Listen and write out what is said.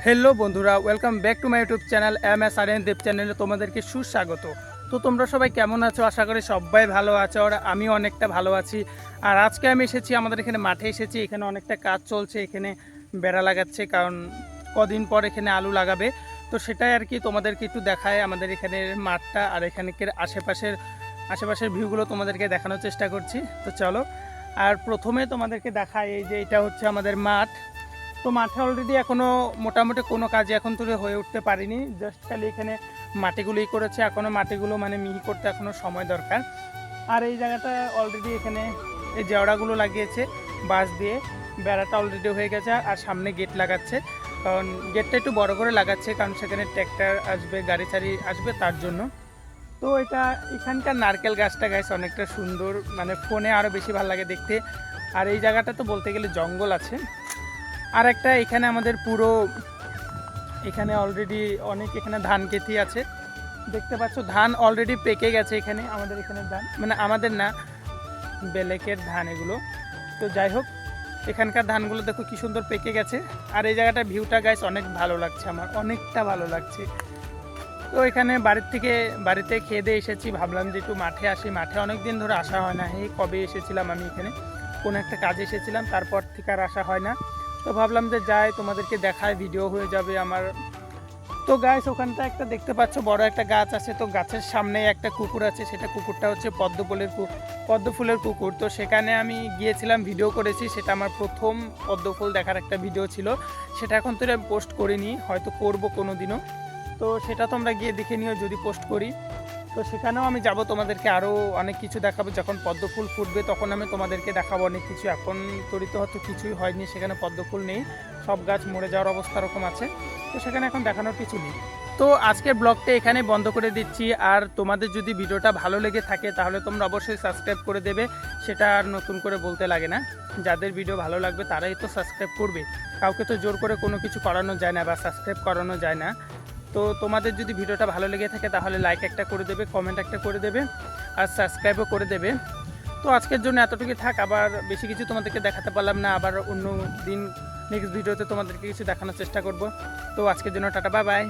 Hello বন্ধুরা, welcome back to my YouTube channel MSRN দেব চ্যানেলে তোমাদেরকে সুস্বাগত। তো তোমরা সবাই কেমন আছো? আশা করি সবাই ভালো আছো, আর আমিও অনেকটা ভালো আছি। আর আজকে আমি এসেছি আমাদের এখানে মাঠে এসেছি। এখানে অনেকটা কাজ চলছে, এখানে বেড়া লাগাচ্ছে, কারণ কদিন পর এখানে আলু লাগাবে। তো সেটাই আর কি তোমাদেরকে একটু দেখায় আমাদের এখানের মাঠটা, আর এখানকার আশেপাশের ভিউগুলো তোমাদেরকে দেখানোর চেষ্টা করছি। তো চলো, আর প্রথমে তোমাদেরকে দেখায় এই যে এটা হচ্ছে আমাদের মাঠ। তো মাঠে অলরেডি এখনও মোটামুটি কোনো কাজে এখন তুলে হয়ে উঠতে পারিনি, জাস্ট খালি এখানে মাটিগুলোই করেছে। এখনও মাটিগুলো মানে মিহি করতে এখনও সময় দরকার। আর এই জায়গাটা অলরেডি এখানে এই জেওড়াগুলো লাগিয়েছে বাঁশ দিয়ে, বেড়াটা অলরেডি হয়ে গেছে। আর সামনে গেট লাগাচ্ছে, কারণ গেটটা একটু বড় করে লাগাচ্ছে, কারণ সেখানে ট্র্যাক্টর আসবে, গাড়ি টাড়ি আসবে, তার জন্য। তো এটা এখানকার নারকেল গাছটা গাছ অনেকটা সুন্দর, মানে ফোনে আরও বেশি ভালো লাগে দেখতে। আর এই জায়গাটা তো বলতে গেলে জঙ্গল আছে। আর একটা এখানে আমাদের পুরো এখানে অলরেডি অনেক এখানে ধান খেতি আছে, দেখতে পাচ্ছ ধান অলরেডি পেকে গেছে। এখানে আমাদের এখানে ধান মানে আমাদের না, বেলেকের ধান এগুলো। তো যাই হোক, এখানকার ধানগুলো দেখো কি সুন্দর পেকে গেছে। আর এই জায়গাটা ভিউটা গাইস অনেক ভালো লাগছে, আমার অনেকটা ভালো লাগছে। তো এখানে বাড়িতে খেয়ে দিয়ে এসেছি, ভাবলাম যে একটু মাঠে আসি। মাঠে অনেক দিন ধরে আসা হয় না, এই কবে এসেছিলাম আমি এখানে, কোনো একটা কাজে এসেছিলাম, তারপর থেকে আর আসা হয় না। তো ভাবলাম যে যাই, তোমাদেরকে দেখায়, ভিডিও হয়ে যাবে আমার। তো গাছ ওখানটা একটা দেখতে পাচ্ছ বড় একটা গাছ আছে, তো গাছের সামনে একটা কুকুর আছে, সেটা কুকুরটা হচ্ছে পদ্ম ফুলের কুকুর। তো সেখানে আমি গিয়েছিলাম, ভিডিও করেছি, সেটা আমার প্রথম পদ্ম ফুল দেখার একটা ভিডিও ছিল। সেটা এখন তো আমি পোস্ট করিনি, হয়তো করব কোনো দিনও। তো সেটা তোমরা গিয়ে দেখে নিও যদি পোস্ট করি। তো সেখানেও আমি যাব, তোমাদেরকে আরও অনেক কিছু দেখাবো। যখন পদ্ম ফুল ফুটবে তখন আমি তোমাদেরকে দেখাবো অনেক কিছু। এখন তরিত হয়তো কিছুই হয়নি, সেখানে পদ্ম ফুল নেই, সব গাছ মরে যাওয়ার অবস্থা রকম আছে। তো সেখানে এখন দেখানোর কিছু নেই। তো আজকের ব্লগটা এখানে বন্ধ করে দিচ্ছি। আর তোমাদের যদি ভিডিওটা ভালো লেগে থাকে তাহলে তোমরা অবশ্যই সাবস্ক্রাইব করে দেবে, সেটা আর নতুন করে বলতে লাগে না। যাদের ভিডিও ভালো লাগবে তারাই তো সাবস্ক্রাইব করবে, কাউকে তো জোর করে কোনো কিছু করানো যায় না বা সাবস্ক্রাইব করানো যায় না। তো তোমাদের যদি ভিডিওটা ভালো লেগে থাকে তাহলে লাইক একটা করে দেবে, কমেন্ট একটা করে দেবে, আর সাবস্ক্রাইবও করে দেবে। তো আজকের জন্য এতটুকুই থাক, আবার বেশি কিছু তোমাদেরকে দেখাতে পারলাম না, আবার অন্য দিন নেক্সট ভিডিওতে তোমাদেরকে কিছু দেখানোর চেষ্টা করব। তো আজকের জন্য টাটা, বাই বাই।